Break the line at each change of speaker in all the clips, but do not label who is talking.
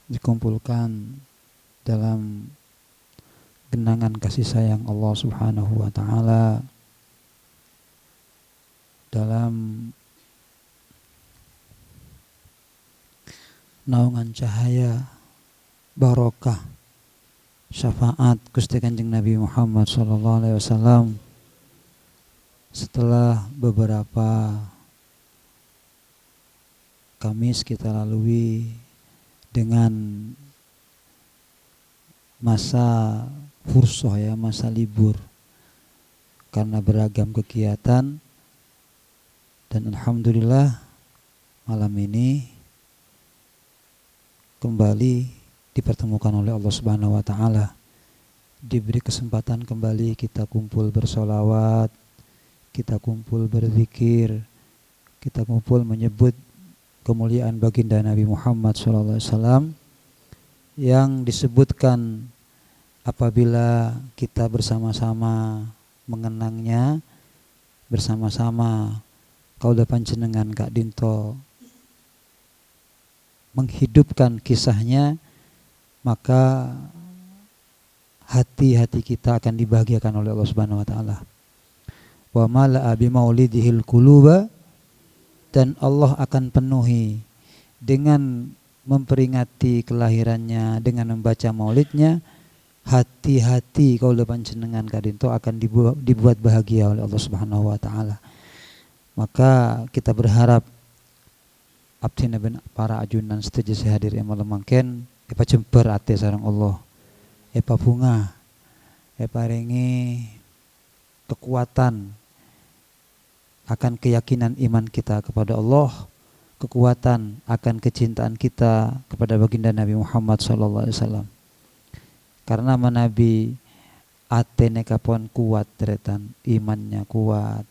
dikumpulkan dalam genangan kasih sayang Allah Subhanahu wa taala, dalam naungan cahaya barokah syafaat Gusti Kanjeng Nabi Muhammad sallallahu alaihi wasallam. Setelah beberapa Kamis kita lalui dengan masa fursoh ya, masa libur karena beragam kegiatan, dan alhamdulillah malam ini kembali dipertemukan oleh Allah Subhanahu wa taala. Diberi kesempatan kembali kita kumpul bersolawat, kita kumpul berzikir, kita kumpul menyebut kemuliaan baginda Nabi Muhammad SAW yang disebutkan apabila kita bersama-sama mengenangnya, bersama-sama kaula panjenengan Kak Dinto menghidupkan kisahnya, maka hati-hati kita akan dibahagiakan oleh Allah Subhanahu wa taala. Wa mala'a bi maulidihil quluba, dan Allah akan penuhi dengan memperingati kelahirannya, dengan membaca maulidnya, hati-hati kaula panjenengan kadinto akan dibuat bahagia oleh Allah Subhanahu wa taala. Maka kita berharap abdina ben para ajunan setuju hadir yang malam mangken epa jemper ate sareng Allah, epa bunga, epa rengi kekuatan akan keyakinan iman kita kepada Allah, kekuatan akan kecintaan kita kepada baginda Nabi Muhammad SAW. Karena Nabi atene kapon kuat teretan, imannya kuat,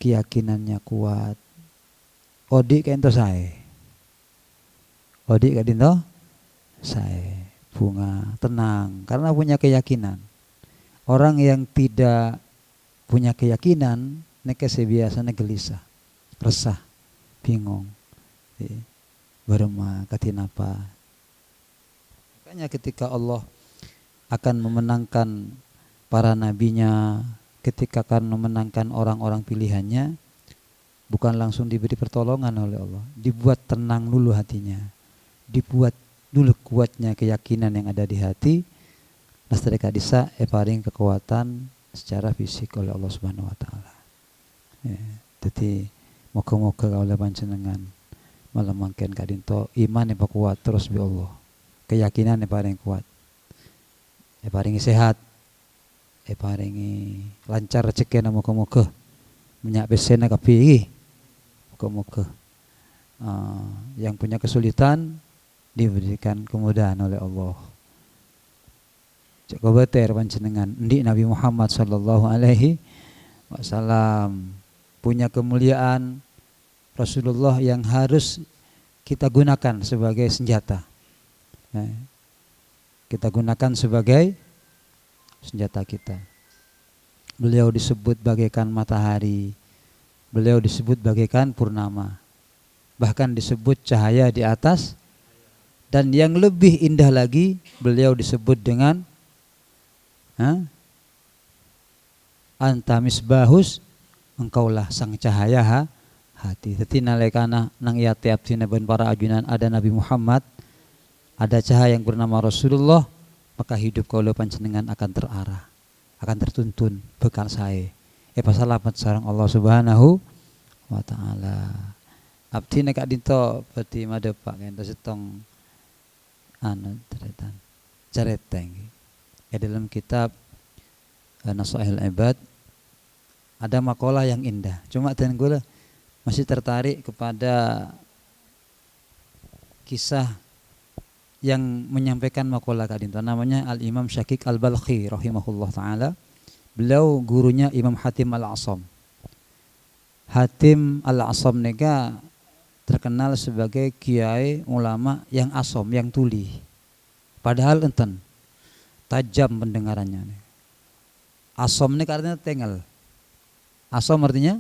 keyakinannya kuat. Odi kento sae, odi kadinto sae, bunga tenang karena punya keyakinan. Orang yang tidak punya keyakinan neke sebiasanya gelisah, resah, bingung, berema katinapa. Makanya ketika Allah akan memenangkan para nabinya, ketika akan memenangkan orang-orang pilihannya, bukan langsung diberi pertolongan oleh Allah, dibuat tenang dulu hatinya, dibuat dulu kuatnya keyakinan yang ada di hati. Nastreka disa paring kekuatan secara fisik oleh Allah Subhanahu wa taala. Jadi moga-moga kaula panjenengan malam mangken kadinto iman yang kuat terus bi Allah, keyakinan yang paling kuat, paringi sehat, paringi lancar rezeki, moga-moga minyak besena kapi, moga-moga yang punya kesulitan diberikan kemudahan oleh Allah. Coba ter panjenengan ndi Nabi Muhammad sallallahu alaihi wasallam punya kemuliaan Rasulullah yang harus kita gunakan sebagai senjata. Kita gunakan sebagai senjata kita. Beliau disebut bagaikan matahari, beliau disebut bagaikan purnama, bahkan disebut cahaya di atas, dan yang lebih indah lagi beliau disebut dengan anta misbahus, engkaulah sang cahaya hati. Jadi nalekana nang yati abdina ben para ajunan ada Nabi Muhammad, ada cahaya yang bernama Rasulullah, maka hidup kaula panjenengan akan terarah, akan tertuntun bekal sae. Pasalamat sareng Allah Subhanahu wa taala. Abdina Kak Dinto peti madepak ento setong teretan careteng. Dalam kitab Nasaihul Ibad ada makalah yang indah. Cuma dan gue masih tertarik kepada kisah yang menyampaikan makalah Kak Dinto. Namanya Al-Imam Syakik Al-Balkhi rahimahullah ta'ala. Beliau gurunya Imam Hatim Al-Asam. Hatim Al-Asam nega terkenal sebagai kiai ulama yang asom, yang tuli. Padahal enten tajam pendengarannya. Asom ini artinya tengel. Asom artinya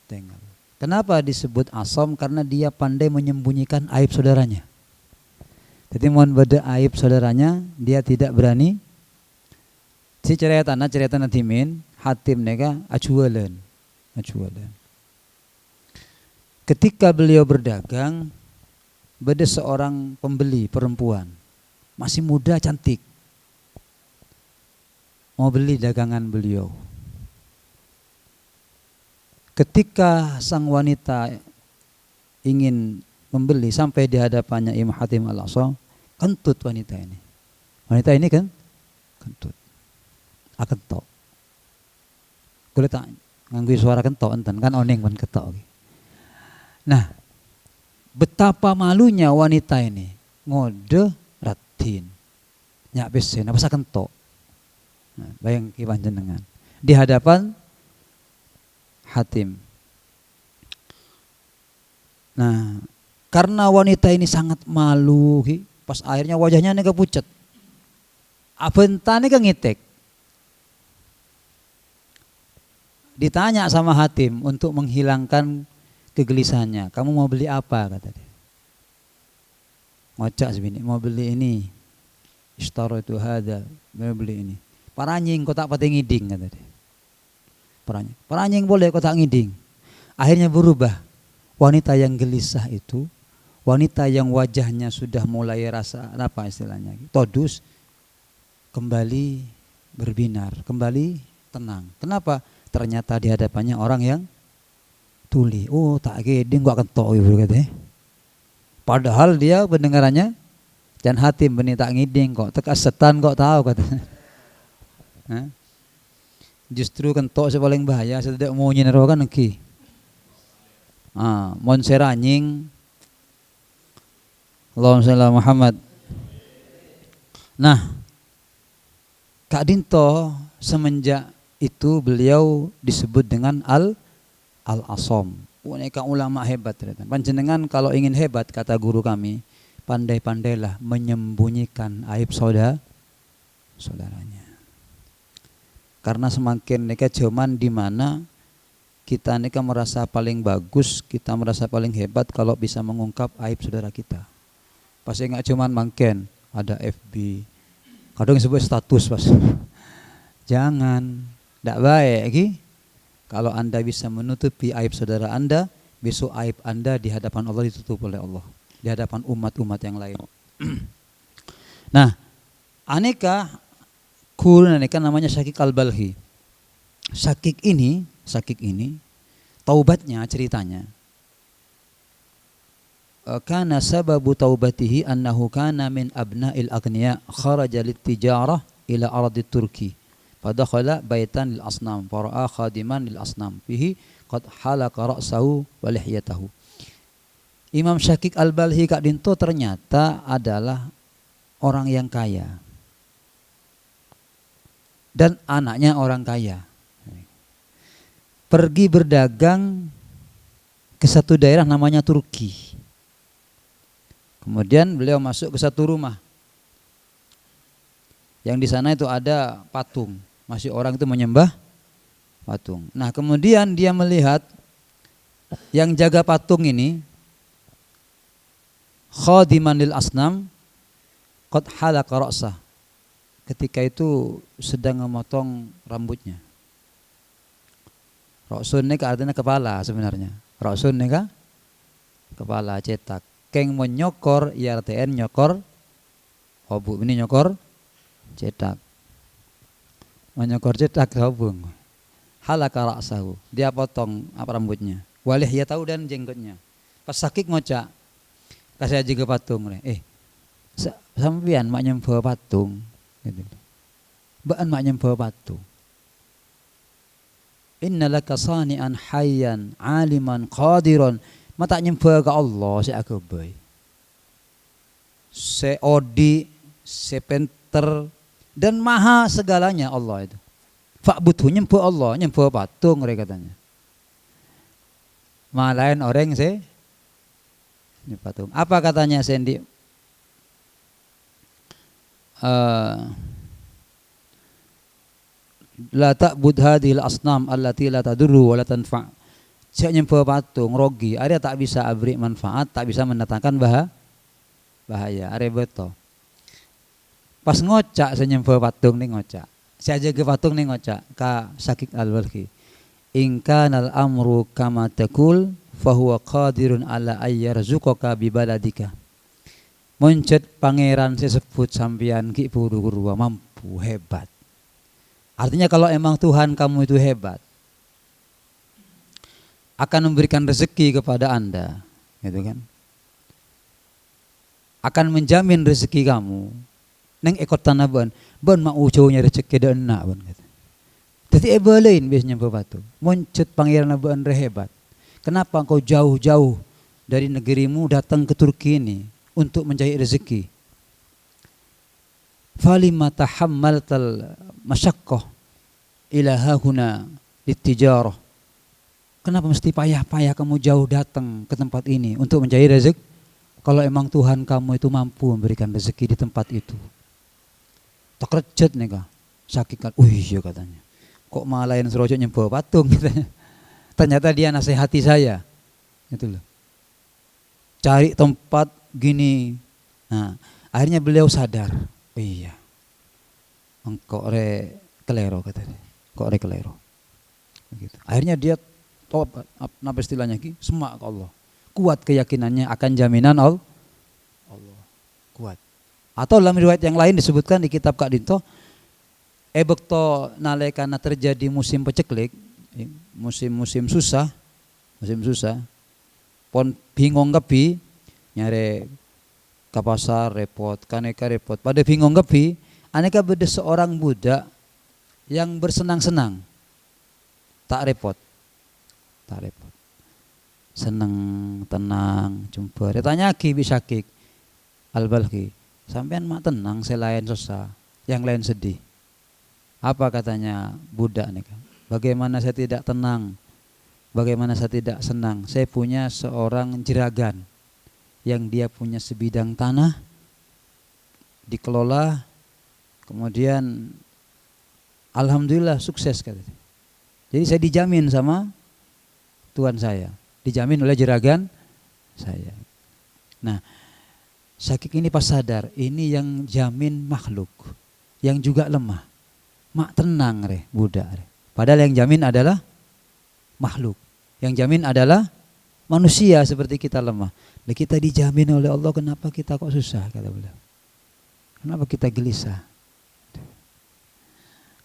tengel. Kenapa disebut asom? Karena dia pandai menyembunyikan aib saudaranya. Jadi mohon beda aib saudaranya, dia tidak berani. Si cerita timin, Hatim nega acualen. Ketika beliau berdagang, beda seorang pembeli perempuan, masih muda cantik, mau beli dagangan beliau. Ketika sang wanita ingin membeli sampai di hadapannya Imam Hatim Al-Aqsa, kentut wanita ini. Wanita ini kan kentut. Akentok. Kulit tak nganggo suara kentok enten kan oneng pan ketok. Nah, betapa malunya wanita ini. Ngode ratin. Nyak besen apa sakentok. Nah, bayang ki panjenengan. Di hadapan Hatim. Nah, karena wanita ini sangat malu, pas akhirnya wajahnya nega pucat. Abentane ke ngitek. Ditanya sama Hatim untuk menghilangkan kegelisahannya. Kamu mau beli apa kata dia. Ngocak sebini, mau beli ini. Ishtaraitu hada, mau beli ini. Paranying kok tak pati ngiding kata dia. Paranying boleh kok tak ngiding. Akhirnya berubah. Wanita yang gelisah itu, wanita yang wajahnya sudah mulai rasa apa istilahnya, todus, kembali berbinar, kembali tenang. Kenapa? Ternyata di hadapannya orang yang tuli. Oh tak gede gak kentok ibu kata. Padahal dia pendengarannya dan Hatim benih tak ngiding kok, tekas setan kok tahu kata. Justru kentok paling bahaya, saya tidak mau nyenerokan lagi. Monser anjing. Allahumma shalli ala Muhammad. Nah, Kak Dinto semenjak itu beliau disebut dengan Al-Asom. Mereka ulama hebat. Panjenengan kalau ingin hebat kata guru kami, pandai-pandailah menyembunyikan aib saudaranya. Karena semakin mereka zaman di mana kita mereka merasa paling bagus, kita merasa paling hebat kalau bisa mengungkap aib saudara kita. Pasti nggak cuman mangken ada FB, kadang disebut status pas. Jangan, tidak baik lagi. Kalau Anda bisa menutupi aib saudara Anda, besok aib Anda di hadapan Allah ditutup oleh Allah, di hadapan umat-umat yang lain. Nah, aneka namanya Syakik Al-Balhi. Syakik ini taubatnya ceritanya. Kana sababu taubatihi annahu kana min abna'il aghniya kharaja lit-tijarah ila ardi Turki. Fadakhala baitan lil asnam fara'a khadiman lil asnam fihi qad halaka ra'sahu wa lihyatahu. Imam Syakik Al-Balhi Kak Dinto ternyata adalah orang yang kaya. Dan anaknya orang kaya. Pergi berdagang ke satu daerah namanya Turki. Kemudian beliau masuk ke satu rumah. Yang di sana itu ada patung. Masih orang itu menyembah patung. Nah, kemudian dia melihat yang jaga patung ini khadiman lil asnam qad halaka ra'sah. Ketika itu sedang memotong rambutnya. Ra'sun ini artinya kepala sebenarnya. Ra'sun ini kepala cetak. Keng menyokor IRTN nyokor hobung. Ini nyokor cetak. Menyokor cetak hobung. Halaka ra'sahu. Dia potong apa rambutnya. Walih ya tahu dan jenggotnya. Pas sakit ngocak. Kasih aja ke patung. Sampian mak nyembah patung. Gitu. Baan mak nyembah patung. Innalaka sani'an hayyan aliman qadiran. Mata nyembah ke Allah si aku boy. Se odi, se penter dan maha segalanya Allah itu. Fa'budhu nyembah Allah, nyembah patung mereka katanya. Malain orang se nyembah patung. Apa katanya Sendi? La ta'bud hadhil asnam allati la tadurru wa la tanfa'. Saya nyembah patung rogi, ada tak bisa abri manfaat, tak bisa mendatangkan bahaya are beto. Pas ngocak senyempe patung ning ngocak. Saya jaga patung ning ngocak ka Syakik Al-Balkhi. In kanal amru kama taqul fa huwa qadirun ala ayyarzuqaka bi baladika. Moncet pangeran sesebut sampean ki puru-puru mampu hebat. Artinya kalau emang Tuhan kamu itu hebat, akan memberikan rezeki kepada Anda, gitu kan? Akan menjamin rezeki kamu. Neng ekor tanah ban mau cowoknya rezeki dan nak ban gitu. Jadi ebalain biasanya batu. Moncet pangeran ban hebat. Kenapa engkau jauh-jauh dari negerimu datang ke Turki ini untuk mencari rezeki? Falima tahammaltal masyaqqah ila hahuna litijarah. Kenapa mesti payah-payah kamu jauh datang ke tempat ini untuk mencari rezeki? Kalau emang Tuhan kamu itu mampu memberikan rezeki di tempat itu. Tak rejet nih kak. Sakit kan. Iya katanya. Kok malah yang serojok nyembawa patung katanya. Ternyata dia nasihati saya. Itu loh. Cari tempat gini. Nah, akhirnya beliau sadar. Oh iya. Engkau kelero katanya. Kok kelero. Begitu. Akhirnya dia apa istilahnya ki? Semak ke Allah. Kuat keyakinannya akan jaminan Allah. Kuat. Atau dalam riwayat yang lain disebutkan di kitab Kak Dinto, ebekto nalekana terjadi musim peceklik, musim susah, pon bingung kepi, nyare ke pasar repot, kaneka repot. Pada bingung kepi, aneka beda seorang budak yang bersenang-senang, tak repot. Senang, tenang, jumpa. Dia tanya ki Syakik Al-Balkhi, sampean mak tenang, selain susah, yang lain sedih. Apa katanya budak nih kan? Bagaimana saya tidak tenang? Bagaimana saya tidak senang? Saya punya seorang jeragan yang dia punya sebidang tanah dikelola, kemudian alhamdulillah sukses katanya. Jadi saya dijamin sama Tuhan saya, dijamin oleh jeragan saya. Nah, Syakik ini pas sadar, ini yang jamin makhluk, yang juga lemah. Mak tenang budak. Padahal yang jamin adalah makhluk. Yang jamin adalah manusia seperti kita lemah. Nah, kita dijamin oleh Allah, kenapa kita kok susah kata beliau. Kenapa kita gelisah?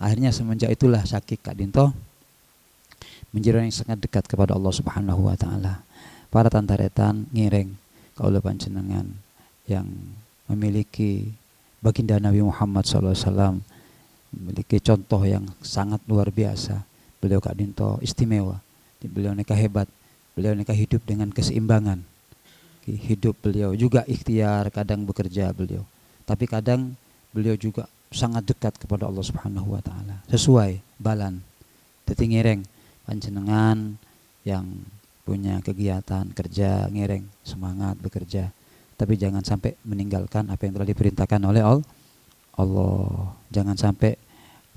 Akhirnya semenjak itulah Syakik Kak Dinto menjadi orang yang sangat dekat kepada Allah Subhanahu wa taala. Para tantaretan ngireng kaula panjenengan yang memiliki baginda Nabi Muhammad SAW, memiliki contoh yang sangat luar biasa. Beliau Kak Dinto istimewa. Beliau nikah hebat. Beliau nikah hidup dengan keseimbangan. Hidup beliau juga ikhtiar, kadang bekerja beliau. Tapi kadang beliau juga sangat dekat kepada Allah Subhanahu wa taala. Sesuai balan. Dadi ngireng panjenengan yang punya kegiatan kerja ngereng, semangat bekerja, tapi jangan sampai meninggalkan apa yang telah diperintahkan oleh Allah. Jangan sampai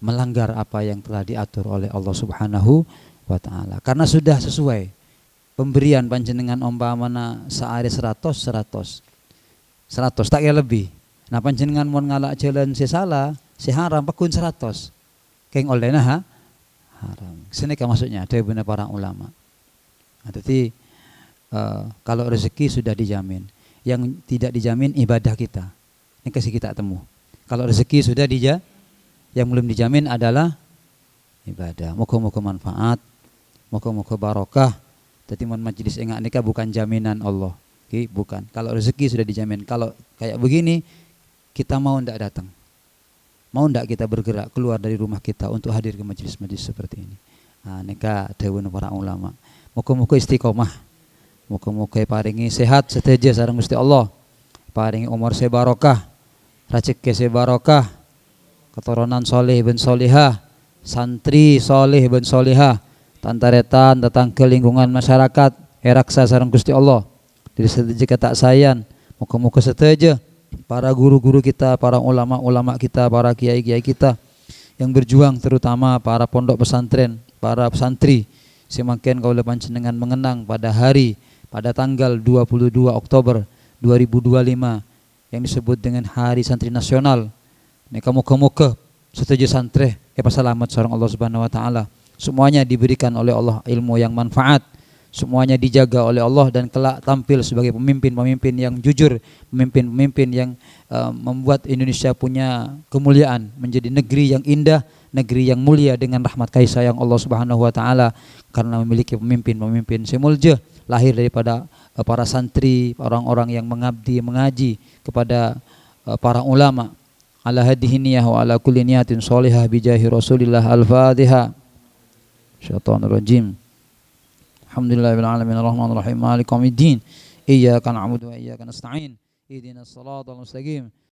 melanggar apa yang telah diatur oleh Allah Subhanahu wa taala. Karena sudah sesuai pemberian panjenengan umpamana sehari 100 tak ya lebih. Nah panjenengan mau ngalak jalan si salah, si haram pekun 100. Keng oleh nah haram. Senika maksudnya ada benar para ulama. Nah, jadi kalau rezeki sudah dijamin, yang tidak dijamin ibadah kita. Ini kasih kita temu. Kalau rezeki sudah yang belum dijamin adalah ibadah. Moga-moga manfaat, moga-moga barokah. Jadi majelis engak nikah bukan jaminan Allah. Bukan. Kalau rezeki sudah dijamin. Kalau kayak begini kita mau ndak datang. Mau ndak kita bergerak keluar dari rumah kita untuk hadir ke majelis-majelis seperti ini. Nah, nikah dawuh para ulama. Muga-muga istiqomah. Muga-muga paringi sehat seteja sareng Gusti Allah. Paringi umur sebarokah, rezeki sebarokah, keturunan soleh ben solihah, santri soleh ben solihah, tantaretan tetangga lingkungan masyarakat eraksa sareng Gusti Allah. Dari seteja tak sayan. Muga-muga seteja para guru-guru kita, para ulama-ulama kita, para kiai-kiai kita yang berjuang, terutama para pondok pesantren, para santri, semakin kaula panjenengan mengenang pada tanggal 22 Oktober 2025 yang disebut dengan Hari Santri Nasional. Ini muka-muka setuju santri pasalamat sareng Allah Subhanahu wa taala. Semuanya diberikan oleh Allah ilmu yang manfaat. Semuanya dijaga oleh Allah dan kelak tampil sebagai pemimpin-pemimpin yang jujur, pemimpin-pemimpin yang membuat Indonesia punya kemuliaan, menjadi negeri yang indah, negeri yang mulia dengan rahmat kasih sayang Allah Subhanahu wa taala karena memiliki pemimpin-pemimpin semulja lahir daripada para santri, orang-orang yang mengabdi, mengaji kepada para ulama. Ala hadhihi niyah wa ala kulli niyatin sholihah bijahi Rasulillah. Al-Fatihah. Syaitanir rajim. Alhamdulillahirabbil alamin arrahmanir rahim maliki yaumiddin. Iyyaka na'budu wa iyyaka nasta'in. Ihdinas siratal mustaqim.